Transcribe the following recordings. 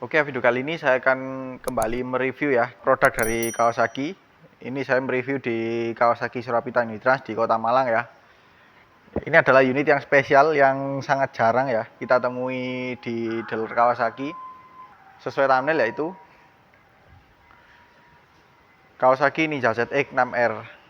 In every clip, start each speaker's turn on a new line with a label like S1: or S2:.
S1: Oke, video kali ini saya akan kembali mereview ya produk dari Kawasaki. Ini saya mereview di Kawasaki Surapita Unitrans di Kota Malang ya. Ini adalah unit yang spesial yang sangat jarang ya kita temui di dealer Kawasaki. Sesuai thumbnail yaitu Kawasaki Ninja ZX 6R.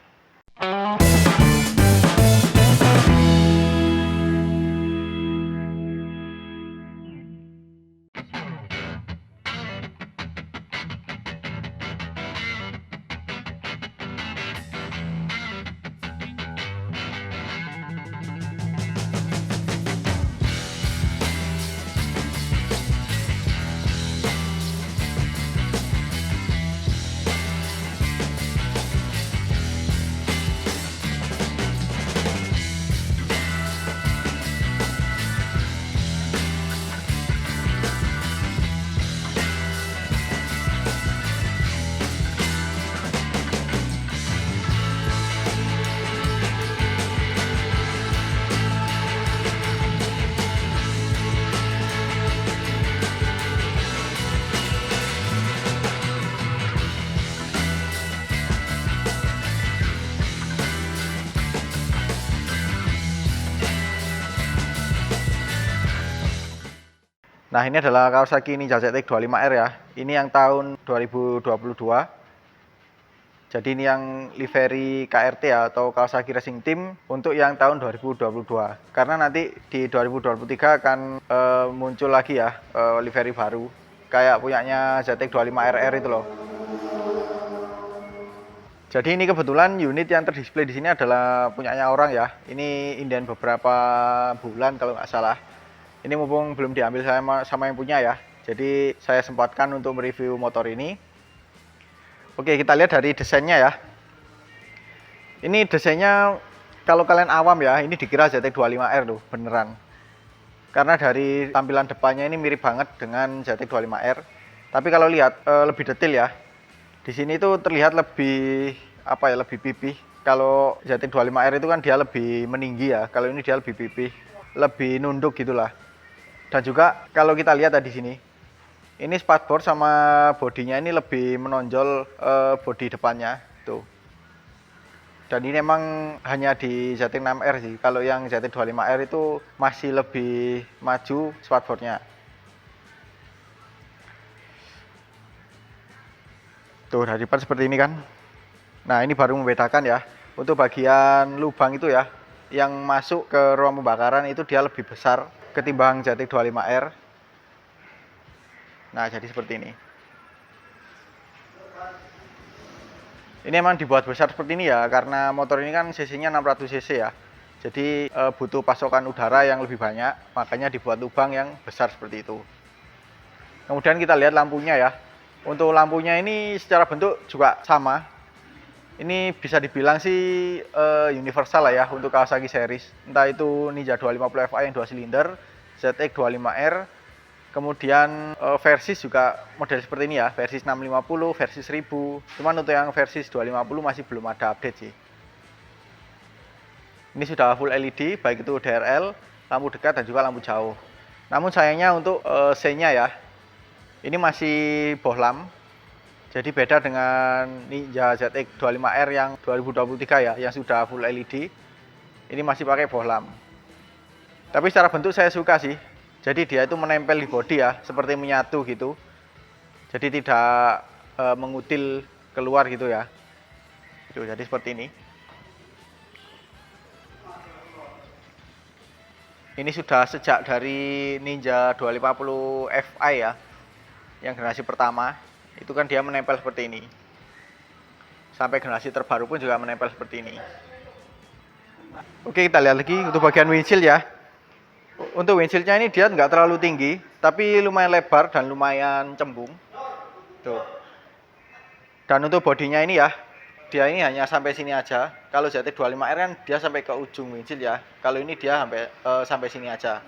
S1: Nah, ini adalah Kawasaki Ninja ZX 25R ya. Ini yang tahun 2022. Jadi ini yang livery KRT ya, atau Kawasaki Racing Team untuk yang tahun 2022. Karena nanti di 2023 akan muncul lagi ya livery baru. Kayak punyanya ZX 25RR itu loh. Jadi ini kebetulan unit yang terdisplay di sini adalah punyanya orang ya. Ini inden beberapa bulan kalau nggak salah. Ini mumpung belum diambil sama yang punya ya. Jadi saya sempatkan untuk mereview motor ini. Oke, kita lihat dari desainnya ya. Ini desainnya kalau kalian awam ya, ini dikira ZX25R tuh, beneran. Karena dari tampilan depannya ini mirip banget dengan ZX25R. Tapi kalau lihat lebih detail ya. Di sini tuh terlihat lebih lebih pipih. Kalau ZX25R itu kan dia lebih meninggi ya. Kalau ini dia lebih pipih, lebih nunduk gitulah. Dan juga kalau kita lihat tadi sini, ini spatboard sama bodinya ini lebih menonjol bodi depannya tuh. Dan ini emang hanya di ZX6R sih. Kalau yang ZX25R itu masih lebih maju spatboardnya. Tuh dari depan seperti ini kan. Nah, ini baru membedakan ya. Untuk bagian lubang itu ya, yang masuk ke ruang pembakaran itu dia lebih besar ketimbang ZX25R. Nah, jadi seperti ini. Ini emang dibuat besar seperti ini ya, karena motor ini kan cc-nya 600 cc ya. Jadi butuh pasokan udara yang lebih banyak, makanya dibuat lubang yang besar seperti itu. Kemudian kita lihat lampunya ya. Untuk lampunya ini secara bentuk juga sama. Ini bisa dibilang sih universal lah ya untuk Kawasaki series. Entah itu Ninja 250 Fi yang 2 silinder, ZX 25R, kemudian versis juga model seperti ini ya, versis 650, versis 1000. Cuman untuk yang versis 250 masih belum ada update sih. Ini sudah full LED, baik itu DRL, lampu dekat dan juga lampu jauh. Namun sayangnya untuk C-nya ya, ini masih bohlam. Jadi beda dengan Ninja ZX 25R yang 2023 ya, yang sudah full LED. Ini masih pakai bohlam. Tapi secara bentuk saya suka sih. Jadi dia itu menempel di bodi ya, seperti menyatu gitu. Jadi tidak mengutil keluar gitu ya. Tuh, jadi seperti ini. Ini sudah sejak dari Ninja 250 Fi ya, yang generasi pertama. Itu kan dia menempel seperti ini. Sampai generasi terbaru pun juga menempel seperti ini. Oke, kita lihat lagi untuk bagian windshield ya. Untuk windshieldnya ini dia nggak terlalu tinggi, tapi lumayan lebar dan lumayan cembung. Tuh. Dan untuk bodinya ini ya, dia ini hanya sampai sini aja. Kalau ZX25R kan dia sampai ke ujung windshield ya. Kalau ini dia sampai sini aja.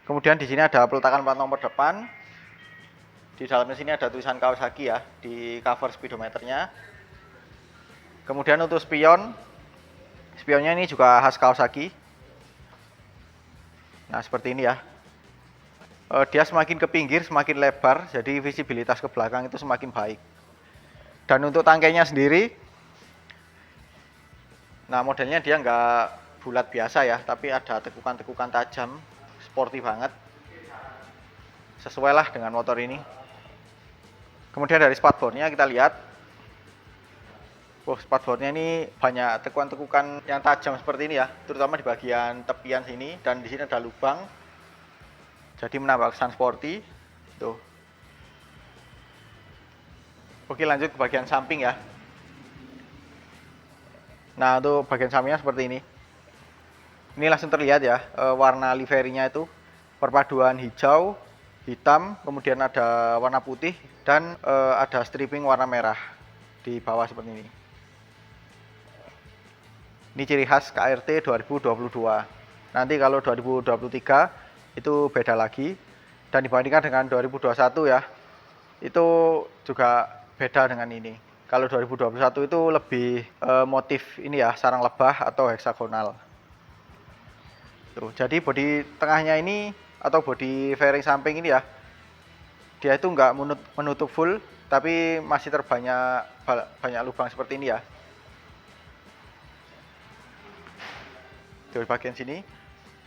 S1: Kemudian di sini ada peletakan plat nomor depan. Di dalamnya sini ada tulisan Kawasaki ya, di cover speedometernya. Kemudian untuk spionnya ini juga khas Kawasaki. Nah, seperti ini ya. dia semakin ke pinggir semakin lebar, jadi visibilitas ke belakang itu semakin baik. Dan untuk tangkainya sendiri, nah modelnya dia nggak bulat biasa ya, tapi ada tekukan-tekukan tajam, sporty banget, sesuai lah dengan motor ini. Kemudian dari spatboardnya kita lihat, spatboardnya ini banyak tekukan-tekukan yang tajam seperti ini ya, terutama di bagian tepian sini, dan di sini ada lubang, jadi menambah kesan sporty. Tuh. Oke, lanjut ke bagian samping ya. Nah, untuk bagian sampingnya seperti ini. Ini langsung terlihat ya, warna liverinya itu perpaduan hijau, hitam, kemudian ada warna putih, dan ada striping warna merah di bawah seperti ini. Ini ciri khas KRT 2022. Nanti kalau 2023 itu beda lagi, dan dibandingkan dengan 2021 ya, itu juga beda dengan ini. Kalau 2021 itu lebih motif ini ya, sarang lebah atau heksagonal. Tuh, jadi bodi tengahnya ini atau bodi fairing samping ini ya, dia itu nggak menutup full, tapi masih banyak lubang seperti ini ya. Tuh, di bagian sini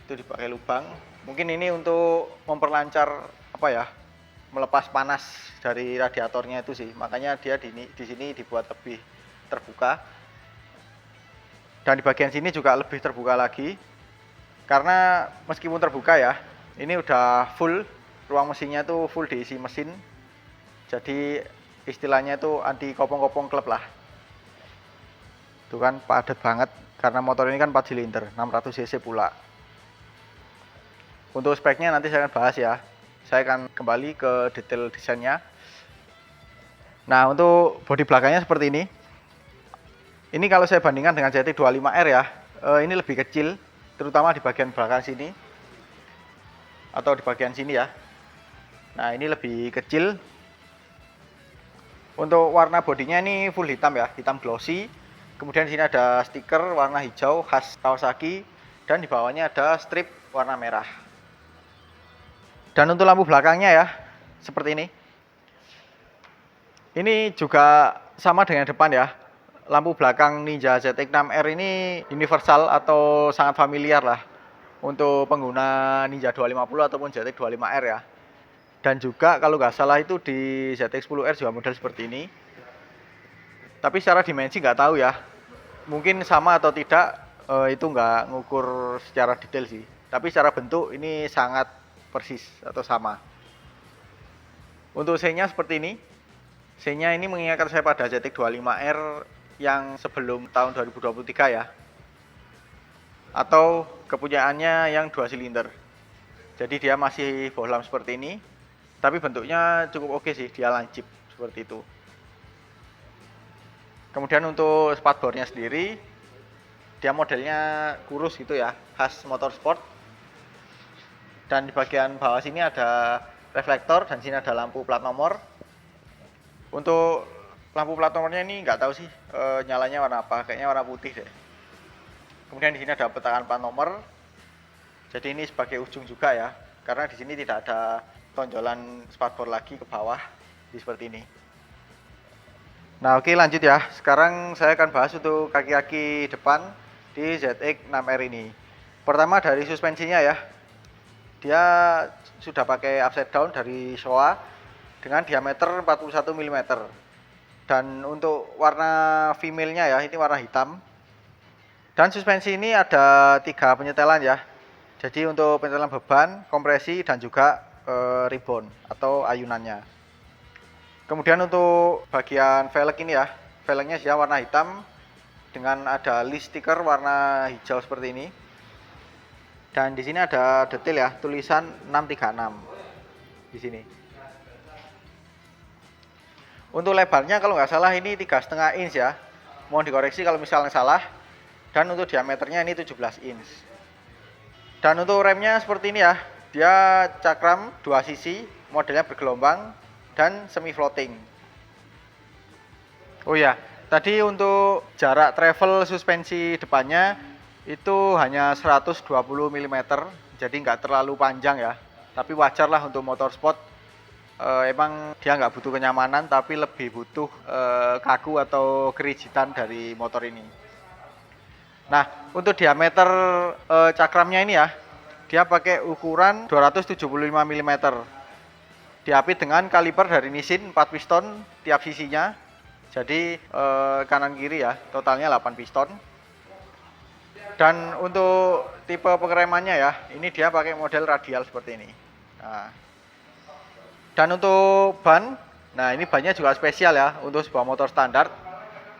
S1: itu dipakai lubang. Mungkin ini untuk memperlancar apa ya, melepas panas dari radiatornya itu sih. Makanya dia di sini dibuat lebih terbuka. Dan di bagian sini juga lebih terbuka lagi. Karena meskipun terbuka ya, ini udah full, ruang mesinnya tuh full diisi mesin. Jadi istilahnya itu anti kopong-kopong klep lah. Itu kan padat banget karena motor ini kan 4 silinder, 600 cc pula. Untuk speknya nanti saya akan bahas ya. Saya akan kembali ke detail desainnya. Nah, untuk bodi belakangnya seperti ini. Ini kalau saya bandingkan dengan ZX 25R ya, ini lebih kecil, terutama di bagian belakang sini atau di bagian sini ya. Nah, ini lebih kecil. Untuk warna bodinya ini full hitam ya, hitam glossy. Kemudian di sini ada stiker warna hijau khas Kawasaki, dan di bawahnya ada strip warna merah. Dan untuk lampu belakangnya ya, seperti ini. Ini juga sama dengan depan ya. Lampu belakang Ninja ZX-6R ini universal atau sangat familiar lah untuk pengguna Ninja 250 ataupun ZX25R ya. Dan juga kalau nggak salah itu di ZX10R juga model seperti ini. Tapi secara dimensi nggak tahu ya. Mungkin sama atau tidak, itu nggak ngukur secara detail sih. Tapi secara bentuk ini sangat persis atau sama. Untuk C-nya seperti ini. C-nya ini mengingatkan saya pada ZX25R yang sebelum tahun 2023 ya. Atau kepunyaannya yang 2 silinder. Jadi dia masih bohlam seperti ini. Tapi bentuknya cukup oke sih, dia lancip seperti itu. Kemudian untuk spatboardnya sendiri, dia modelnya kurus gitu ya, khas motorsport. Dan di bagian bawah sini ada reflektor, dan sini ada lampu plat nomor. Untuk lampu plat nomornya ini nggak tahu sih nyalanya warna apa, kayaknya warna putih deh. Kemudian di sini ada petakan plat nomor. Jadi ini sebagai ujung juga ya, karena di sini tidak ada tonjolan spatboard lagi ke bawah, seperti ini. Nah, oke, lanjut ya. Sekarang saya akan bahas untuk kaki-kaki depan di ZX-6R ini. Pertama dari suspensinya ya. Dia sudah pakai upside down dari Showa dengan diameter 41 mm. Dan untuk warna female-nya ya, ini warna hitam. Dan suspensi ini ada 3 penyetelan ya. Jadi untuk penyetelan beban, kompresi, dan juga ribbon atau ayunannya. Kemudian untuk bagian velg ini ya, velgnya sih warna hitam dengan ada list stiker warna hijau seperti ini. Dan di sini ada detail ya, tulisan 636 di sini. Untuk lebarnya kalau nggak salah ini 3,5 inch ya. Mohon dikoreksi kalau misalnya salah. Dan untuk diameternya ini 17 inch. Dan untuk remnya seperti ini ya. Dia cakram 2 sisi, modelnya bergelombang dan semi floating. Oh ya, tadi untuk jarak travel suspensi depannya itu hanya 120 mm, jadi nggak terlalu panjang ya. Tapi wajar lah untuk motorsport. Emang dia nggak butuh kenyamanan, tapi lebih butuh kaku atau kerigidan dari motor ini. Nah, untuk diameter cakramnya ini ya, dia pakai ukuran 275 mm. Diapit dengan kaliper dari Nissin 4 piston tiap sisinya. Jadi kanan kiri ya, totalnya 8 piston. Dan untuk tipe pengeremannya ya, ini dia pakai model radial seperti ini. Nah, dan untuk ban, nah ini bannya juga spesial ya untuk sebuah motor standar.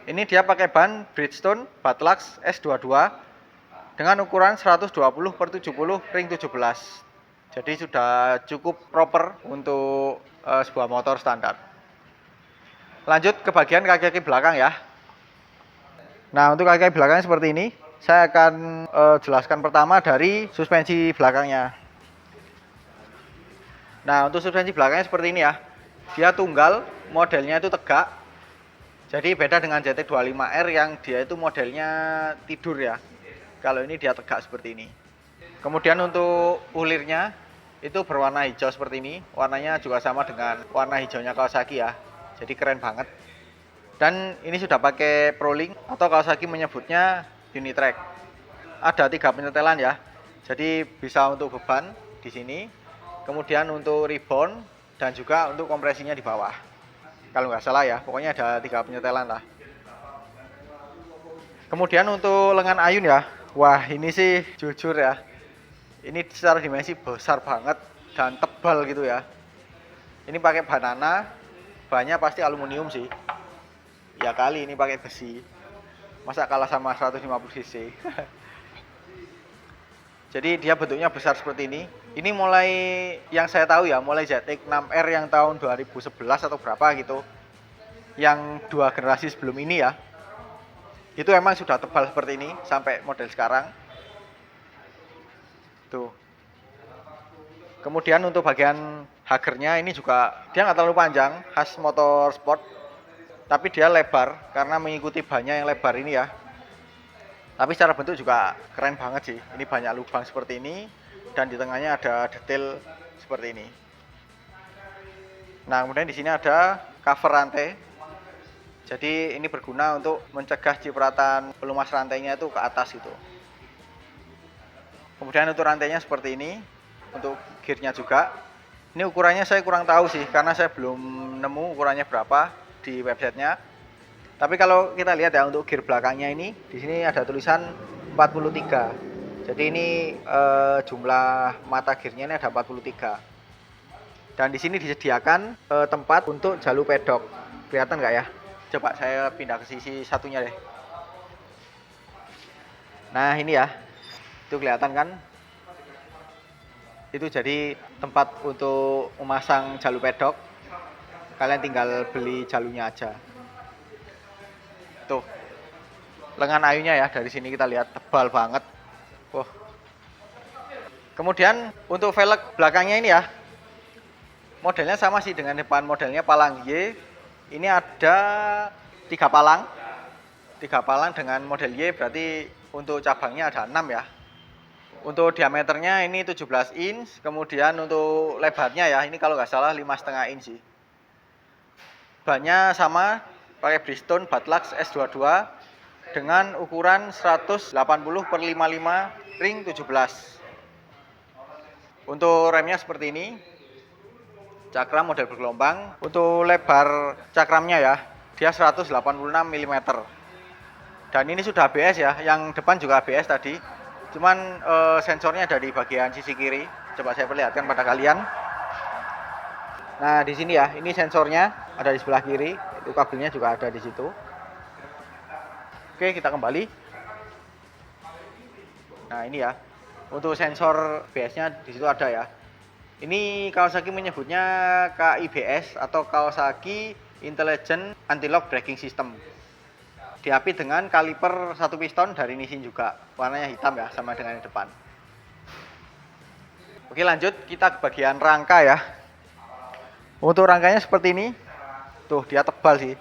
S1: Ini dia pakai ban Bridgestone Batlux S22 dengan ukuran 120/70 ring 17. Jadi sudah cukup proper untuk sebuah motor standar. Lanjut ke bagian kaki-kaki belakang ya. Nah, untuk kaki-kaki belakangnya seperti ini. Saya akan jelaskan pertama dari suspensi belakangnya. Nah, untuk suspensi belakangnya seperti ini ya. Dia tunggal, modelnya itu tegak. Jadi beda dengan ZT25R yang dia itu modelnya tidur ya. Kalau ini dia tegak seperti ini. Kemudian untuk ulirnya itu berwarna hijau seperti ini. Warnanya juga sama dengan warna hijaunya Kawasaki ya. Jadi keren banget. Dan ini sudah pakai Prolink atau Kawasaki menyebutnya Unitrack. Ada 3 penyetelan ya. Jadi bisa untuk beban di sini, kemudian untuk rebound dan juga untuk kompresinya di bawah. Kalau nggak salah ya, pokoknya ada 3 penyetelan lah. Kemudian untuk lengan ayun ya. Wah, ini sih jujur ya. Ini secara dimensi besar banget dan tebal gitu ya. Ini pakai banana, bannya pasti aluminium sih. Ya kali ini pakai besi. Masa kalah sama 150 cc. Jadi dia bentuknya besar seperti ini. Ini mulai yang saya tahu ya, mulai ZX6R yang tahun 2011 atau berapa gitu. Yang 2 generasi sebelum ini ya. Itu emang sudah tebal seperti ini sampai model sekarang. Tuh. Kemudian untuk bagian hagernya ini juga dia nggak terlalu panjang, khas motor sport. Tapi dia lebar karena mengikuti bannya yang lebar ini ya. Tapi secara bentuk juga keren banget sih. Ini banyak lubang seperti ini dan di tengahnya ada detail seperti ini. Nah, kemudian di sini ada cover rantai. Jadi ini berguna untuk mencegah cipratan pelumas rantainya itu ke atas itu. Kemudian untuk rantainya seperti ini. Untuk gearnya juga. Ini ukurannya saya kurang tahu sih karena saya belum nemu ukurannya berapa di websitenya. Tapi kalau kita lihat ya untuk gear belakangnya ini, di sini ada tulisan 43. Jadi ini jumlah mata gearnya ini ada 43. Dan di sini disediakan tempat untuk jalur pedok. Kelihatan nggak ya? Coba saya pindah ke sisi satunya deh. Nah ini ya, itu kelihatan kan? Itu jadi tempat untuk memasang jalur pedok. Kalian tinggal beli jalurnya aja. Tuh, lengan ayunya ya, dari sini kita lihat tebal banget. Wah. Kemudian untuk velg belakangnya ini ya, modelnya sama sih dengan depan, modelnya palang Y. Ini ada 3 palang. 3 palang dengan model Y, berarti untuk cabangnya ada 6 ya. Untuk diameternya ini 17 inch, kemudian untuk lebarnya ya, ini kalau nggak salah 5,5 inch sih. Bannya sama, pakai Bridgestone Batlux S22 dengan ukuran 180/55 ring 17. Untuk remnya seperti ini. Cakram model bergelombang. Untuk lebar cakramnya ya, dia 186 mm. Dan ini sudah ABS ya, yang depan juga ABS tadi. Cuman sensornya ada di bagian sisi kiri. Coba saya perlihatkan pada kalian. Nah, di sini ya, ini sensornya ada di sebelah kiri. Itu kabelnya juga ada di situ. Oke, kita kembali. Nah, ini ya. Untuk sensor BS-nya di situ ada ya. Ini Kawasaki menyebutnya KIBS atau Kawasaki Intelligent Anti-Lock Braking System. Diapit dengan kaliper 1 piston dari Nissin juga. Warnanya hitam ya, sama dengan yang depan. Oke, lanjut kita ke bagian rangka ya. Untuk rangkanya seperti ini. Tuh, dia tebal sih.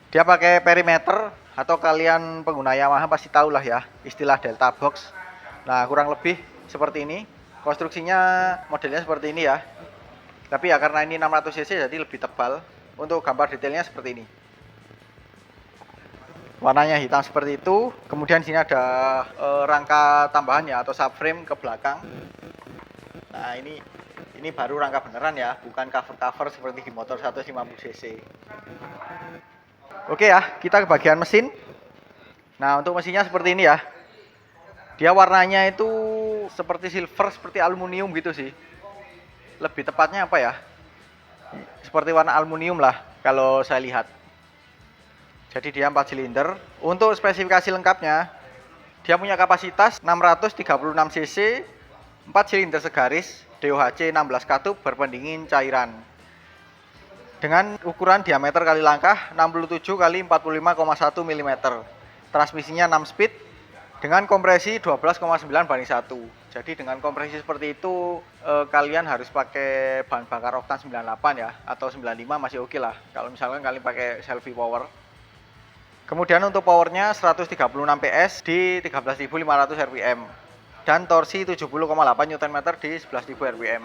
S1: Dia pakai perimeter atau kalian pengguna Yamaha pasti tahu lah ya, istilah Delta Box. Nah, kurang lebih seperti ini. Konstruksinya modelnya seperti ini ya. Tapi ya karena ini 600 cc jadi lebih tebal. Untuk gambar detailnya seperti ini. Warnanya hitam seperti itu. Kemudian sini ada rangka tambahan ya atau subframe ke belakang. Nah, ini baru rangka beneran ya, bukan cover-cover seperti di motor 150 cc. Oke ya, kita ke bagian mesin. Nah, untuk mesinnya seperti ini ya. Dia warnanya itu seperti silver, seperti aluminium gitu sih. Lebih tepatnya apa ya? Seperti warna aluminium lah kalau saya lihat. Jadi dia 4 silinder. Untuk spesifikasi lengkapnya, dia punya kapasitas 636 cc, 4 silinder segaris, DOHC 16 katup berpendingin cairan. Dengan ukuran diameter kali langkah 67 kali 45,1 mm. Transmisinya 6 speed dengan kompresi 12,9 banding 1. Jadi dengan kompresi seperti itu kalian harus pakai bahan bakar oktan 98 ya, atau 95 masih oke lah. Kalau misalkan kalian pakai selfie power. Kemudian untuk powernya 136 PS di 13.500 rpm dan torsi 70,8 Nm di 11.000 rpm.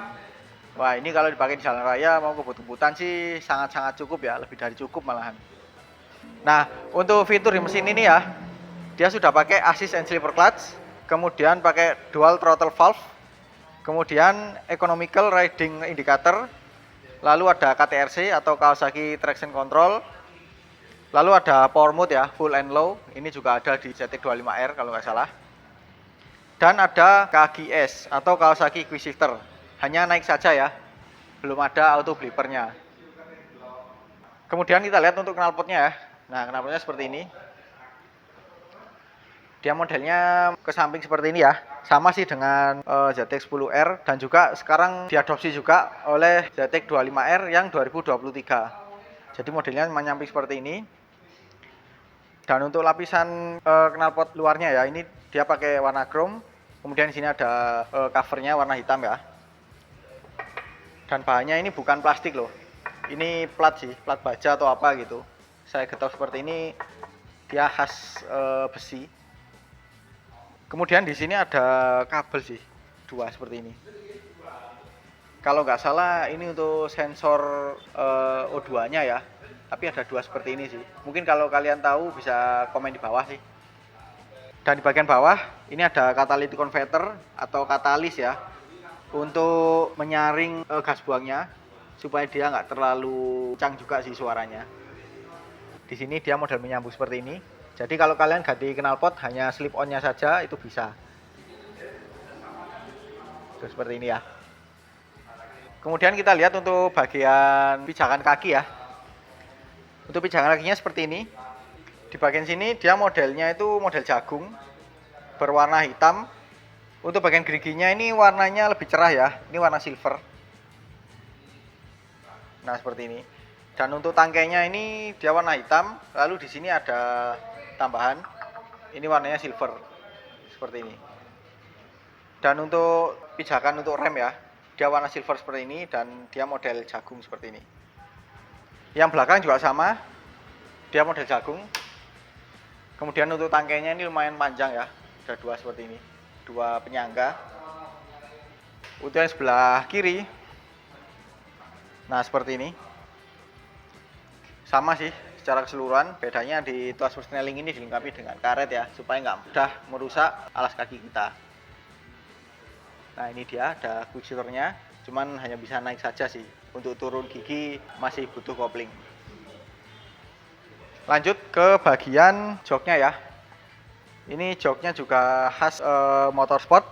S1: Wah, ini kalau dipakai di jalan raya mau kebut-kebutan sih sangat-sangat cukup ya, lebih dari cukup malahan. Nah, untuk fitur di mesin ini ya, dia sudah pakai assist and slipper clutch, kemudian pakai dual throttle valve, kemudian economical riding indicator, lalu ada KTRC atau Kawasaki Traction Control. Lalu ada power mode ya, full and low. Ini juga ada di ZX25R kalau nggak salah. Dan ada KGS atau Kawasaki Quick Shifter. Hanya naik saja ya, belum ada auto blippernya. Kemudian kita lihat untuk knalpotnya ya. Nah, knalpotnya seperti ini. Dia modelnya ke samping seperti ini ya. Sama sih dengan ZX10R dan juga sekarang diadopsi juga oleh ZX25R yang 2023. Jadi modelnya menyamping seperti ini. Dan untuk lapisan knalpot luarnya ya, ini dia pakai warna chrome. Kemudian di sini ada covernya warna hitam ya. Dan bahannya ini bukan plastik loh. Ini plat sih, plat baja atau apa gitu. Saya getol seperti ini, dia khas besi. Kemudian di sini ada kabel sih, 2 seperti ini. Kalau nggak salah ini untuk sensor O2-nya ya. Tapi ada 2 seperti ini sih. Mungkin kalau kalian tahu bisa komen di bawah sih. Dan di bagian bawah ini ada catalytic converter atau katalis ya, untuk menyaring gas buangnya supaya dia nggak terlalu kencang juga sih suaranya. Di sini dia model menyambung seperti ini. Jadi kalau kalian ganti knalpot hanya slip on-nya saja itu bisa. Terus seperti ini ya. Kemudian kita lihat untuk bagian pijakan kaki ya. Untuk pijakan kakinya seperti ini. Di bagian sini dia modelnya itu model jagung berwarna hitam. Untuk bagian geriginya ini warnanya lebih cerah ya. Ini warna silver. Nah, seperti ini. Dan untuk tangkainya ini dia warna hitam. Lalu di sini ada tambahan. Ini warnanya silver. Seperti ini. Dan untuk pijakan untuk rem ya, dia warna silver seperti ini dan dia model jagung seperti ini. Yang belakang juga sama, dia model jagung. Kemudian untuk tangkainya ini lumayan panjang ya, ada 2 seperti ini, 2 penyangga. Untuk yang sebelah kiri, nah seperti ini, sama sih secara keseluruhan. Bedanya di tuas persneling ini dilengkapi dengan karet ya, supaya nggak mudah merusak alas kaki kita. Nah, ini dia ada quick shifternya, cuman hanya bisa naik saja sih. Untuk turun gigi masih butuh kopling. Lanjut ke bagian joknya ya. Ini joknya juga khas motorsport.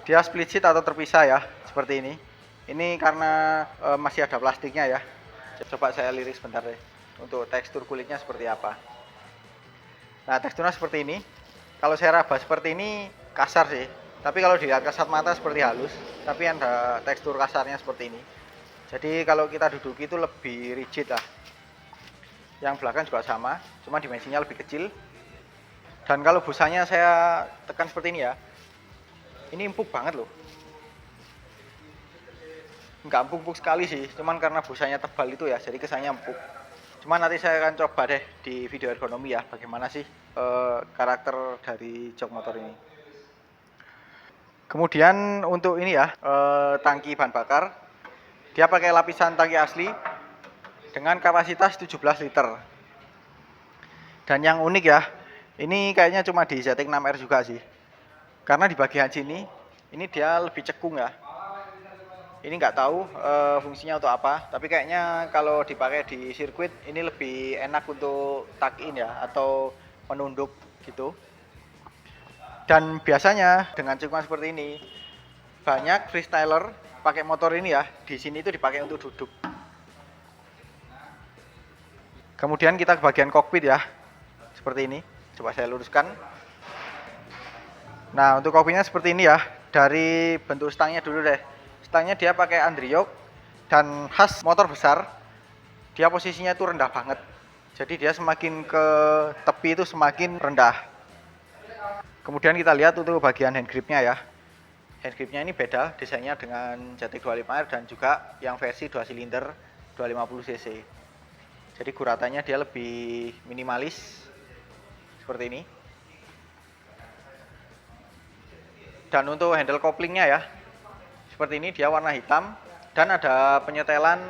S1: Dia split seat atau terpisah ya, seperti ini. Ini karena masih ada plastiknya ya. Coba saya lirik sebentar deh. Untuk tekstur kulitnya seperti apa. Nah, teksturnya seperti ini. Kalau saya raba seperti ini kasar sih. Tapi kalau dilihat kasat mata seperti halus. Tapi ada tekstur kasarnya seperti ini. Jadi kalau kita duduki itu lebih rigid lah. Yang belakang juga sama, cuma dimensinya lebih kecil. Dan kalau busanya saya tekan seperti ini ya. Ini empuk banget loh. Nggak empuk sekali sih, cuman karena busanya tebal itu ya, jadi kesannya empuk. Cuman nanti saya akan coba deh di video ergonomi ya, bagaimana sih karakter dari jok motor ini. Kemudian untuk ini ya, tangki bahan bakar, dia pakai lapisan tangki asli dengan kapasitas 17 liter. Dan yang unik ya, ini kayaknya cuma di ZX 6R juga sih. Karena di bagian sini, ini dia lebih cekung ya. Ini nggak tahu fungsinya untuk apa, tapi kayaknya kalau dipakai di sirkuit ini lebih enak untuk tuck in ya, atau menunduk gitu. Dan biasanya dengan cekungan seperti ini, banyak freestyler pakai motor ini ya, di sini itu dipakai untuk duduk. Kemudian kita ke bagian kokpit ya, seperti ini. Coba saya luruskan. Nah, untuk kokpitnya seperti ini ya. Dari bentuk stangnya dulu deh. Stangnya dia pakai Andriok dan khas motor besar, dia posisinya itu rendah banget. Jadi dia semakin ke tepi itu semakin rendah. Kemudian kita lihat untuk bagian hand gripnya ya. Hand gripnya ini beda desainnya dengan ZX 25R dan juga yang versi 2 silinder 250 cc. Jadi guratannya dia lebih minimalis seperti ini. Dan untuk handle couplingnya ya, seperti ini, dia warna hitam dan ada penyetelan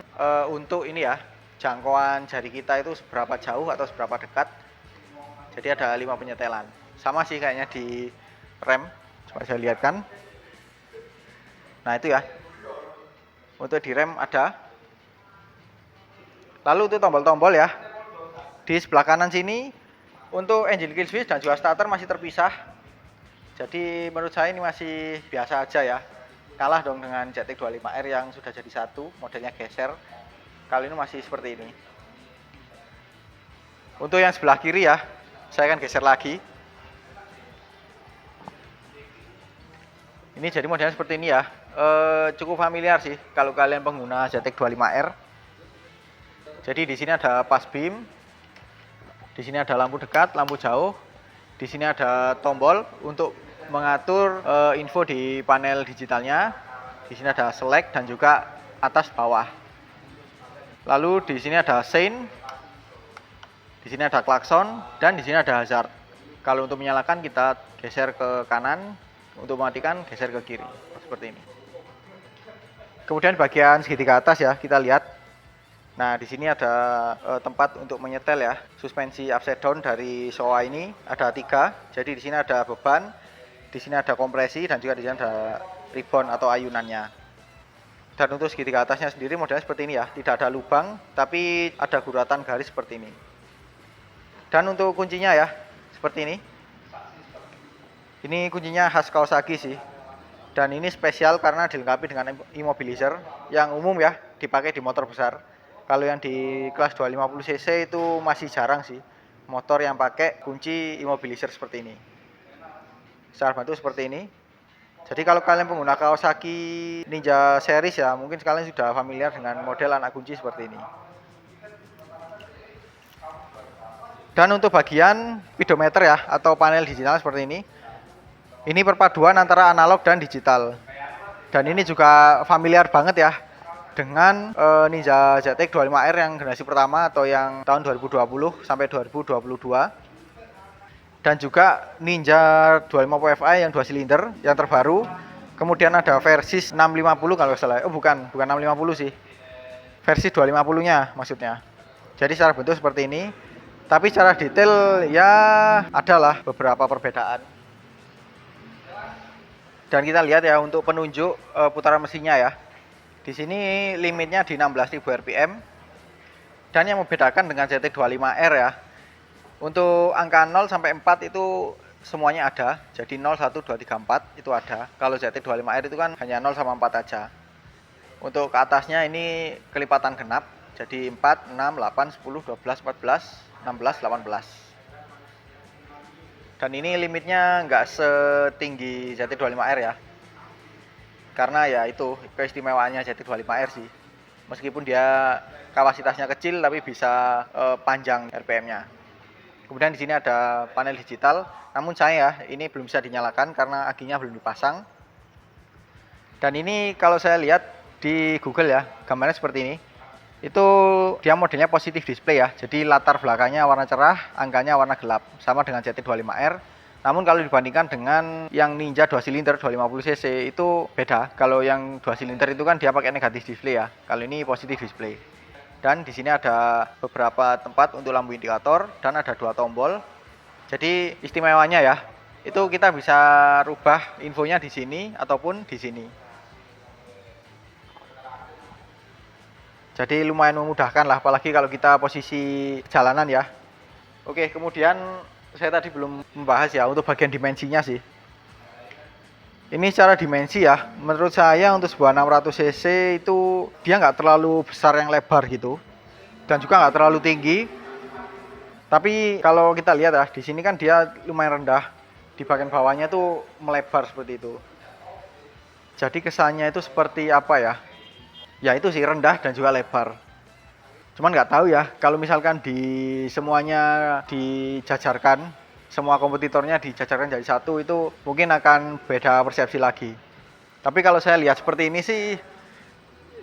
S1: untuk ini ya, jangkauan jari kita itu seberapa jauh atau seberapa dekat. Jadi ada 5 penyetelan. Sama sih kayaknya di rem. Coba saya lihatkan. Nah itu ya. Untuk di rem ada. Lalu untuk tombol-tombol ya. Di sebelah kanan sini untuk engine kill switch dan juga starter masih terpisah. Jadi menurut saya ini masih biasa aja ya. Kalah dong dengan ZX 25R yang sudah jadi satu, modelnya geser. Kali ini masih seperti ini. Untuk yang sebelah kiri ya, saya akan geser lagi. Ini jadi modelnya seperti ini ya. Cukup familiar sih kalau kalian pengguna ZX 25R. Jadi di sini ada pas beam, di sini ada lampu dekat, lampu jauh, di sini ada tombol untuk mengatur info di panel digitalnya. Di sini ada select dan juga atas bawah. Lalu di sini ada sein, di sini ada klakson, dan di sini ada hazard. Kalau untuk menyalakan kita geser ke kanan, untuk mematikan geser ke kiri, seperti ini. Kemudian bagian segitiga atas ya, kita lihat. Nah, di sini ada tempat untuk menyetel ya, suspensi upside down dari Showa ini ada 3. Jadi di sini ada beban, di sini ada kompresi, dan juga di sini ada rebound atau ayunannya. Dan untuk segitiga atasnya sendiri modelnya seperti ini ya, tidak ada lubang, tapi ada guratan garis seperti ini. Dan untuk kuncinya ya, seperti ini. Ini kuncinya khas Kawasaki sih. Dan ini spesial karena dilengkapi dengan immobilizer yang umum ya, dipakai di motor besar. Kalau yang di kelas 250 cc itu masih jarang sih motor yang pakai kunci immobilizer seperti ini. Secara bantu seperti ini. Jadi kalau kalian pengguna Kawasaki Ninja series ya, mungkin kalian sudah familiar dengan model anak kunci seperti ini. Dan untuk bagian speedometer ya, atau panel digital seperti ini perpaduan antara analog dan digital. Dan ini juga familiar banget ya dengan Ninja ZX 25R yang generasi pertama atau yang tahun 2020 sampai 2022. Dan juga Ninja 250 Fi yang 2 silinder yang terbaru. Kemudian ada versi 650 kalau salah. Oh bukan 650 sih. Versi 250-nya maksudnya. Jadi secara bentuk seperti ini. Tapi secara detail ya adalah beberapa perbedaan. Dan kita lihat ya untuk penunjuk putaran mesinnya ya. Di sini limitnya di 16.000 rpm. Dan yang membedakan dengan ZX 25R ya, untuk angka 0 sampai 4 itu semuanya ada. Jadi 0, 1, 2, 3, 4 itu ada. Kalau ZX 25R itu kan hanya 0 sama 4 aja. Untuk ke atasnya ini kelipatan genap. Jadi 4, 6, 8, 10, 12, 14, 16, 18. Dan ini limitnya nggak setinggi ZX 25R ya. Karena ya itu keistimewaannya ZX 25R sih. Meskipun dia kapasitasnya kecil tapi bisa panjang RPM-nya. Kemudian di sini ada panel digital. Namun saya ini belum bisa dinyalakan karena akinya belum dipasang. Dan ini kalau saya lihat di Google ya, gambarnya seperti ini. Itu dia modelnya positif display ya. Jadi latar belakangnya warna cerah, angkanya warna gelap. Sama dengan ZX 25R. Namun kalau dibandingkan dengan yang Ninja 2 silinder 250 cc itu beda. Kalau yang 2 silinder itu kan dia pakai negatif display ya. Kalau ini positif display. Dan di sini ada beberapa tempat untuk lampu indikator dan ada 2 tombol. Jadi istimewanya ya, itu kita bisa rubah infonya di sini ataupun di sini. Jadi lumayan memudahkan lah, apalagi kalau kita posisi jalanan ya. Oke, kemudian saya tadi belum membahas ya untuk bagian dimensinya sih. Ini secara dimensi ya, menurut saya untuk sebuah 600 cc itu dia nggak terlalu besar yang lebar gitu, dan juga nggak terlalu tinggi. Tapi kalau kita lihat ya, di sini kan dia lumayan rendah, di bagian bawahnya tuh melebar seperti itu. Jadi kesannya itu seperti apa ya? Ya itu sih, rendah dan juga lebar. Cuman nggak tahu ya, kalau misalkan di semuanya dijajarkan, semua kompetitornya dijajarkan jadi satu, itu mungkin akan beda persepsi lagi. Tapi kalau saya lihat seperti ini sih,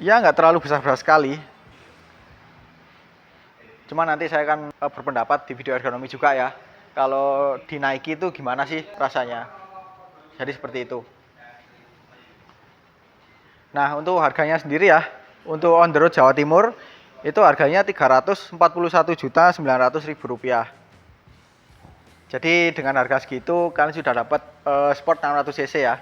S1: ya nggak terlalu besar-besar sekali. Cuman nanti saya akan berpendapat di video ergonomi juga ya, kalau dinaiki itu gimana sih rasanya. Jadi seperti itu. Nah, untuk harganya sendiri ya, untuk on the road Jawa Timur, itu harganya Rp341.900.000. Jadi dengan harga segitu, kalian sudah dapat Sport 600 cc ya.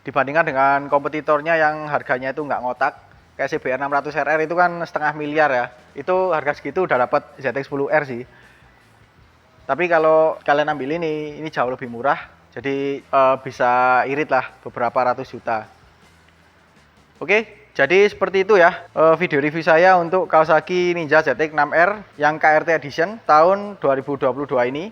S1: Dibandingkan dengan kompetitornya yang harganya itu nggak ngotak, kayak CBR 600 RR itu kan setengah miliar ya. Itu harga segitu udah dapat ZX10R sih. Tapi kalau kalian ambil ini jauh lebih murah, jadi bisa irit lah beberapa ratus juta. Oke, jadi seperti itu ya video review saya untuk Kawasaki Ninja ZX-6R yang KRT Edition tahun 2022 ini.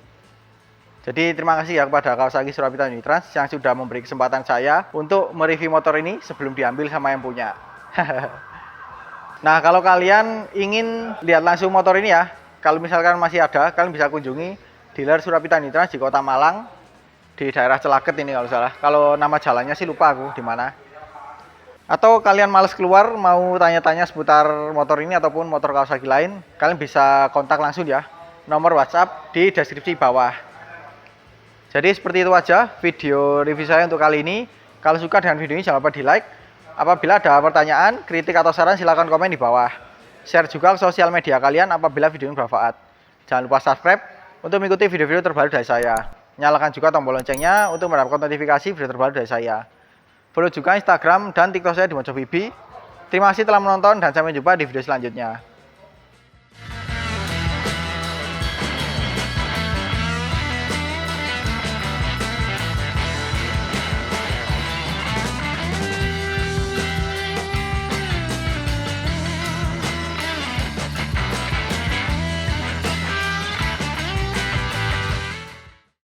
S1: Jadi terima kasih ya kepada Kawasaki Surabitan Unitrans yang sudah memberi kesempatan saya untuk mereview motor ini sebelum diambil sama yang punya. Nah, kalau kalian ingin lihat langsung motor ini ya, kalau misalkan masih ada, kalian bisa kunjungi dealer Surabitan Unitrans di Kota Malang, di daerah Celaket ini kalau salah. Kalau nama jalannya sih lupa aku di mana. Atau kalian males keluar mau tanya-tanya seputar motor ini ataupun motor Kawasaki lain, kalian bisa kontak langsung ya, nomor WhatsApp di deskripsi bawah. Jadi seperti itu aja video review saya untuk kali ini. Kalau suka dengan video ini jangan lupa di like. Apabila ada pertanyaan, kritik atau saran silahkan komen di bawah. Share juga ke sosial media kalian apabila video ini bermanfaat. Jangan lupa subscribe untuk mengikuti video-video terbaru dari saya. Nyalakan juga tombol loncengnya untuk mendapatkan notifikasi video terbaru dari saya. Follow juga Instagram dan TikTok saya di Mojovibi. Terima kasih telah menonton dan sampai jumpa di video selanjutnya.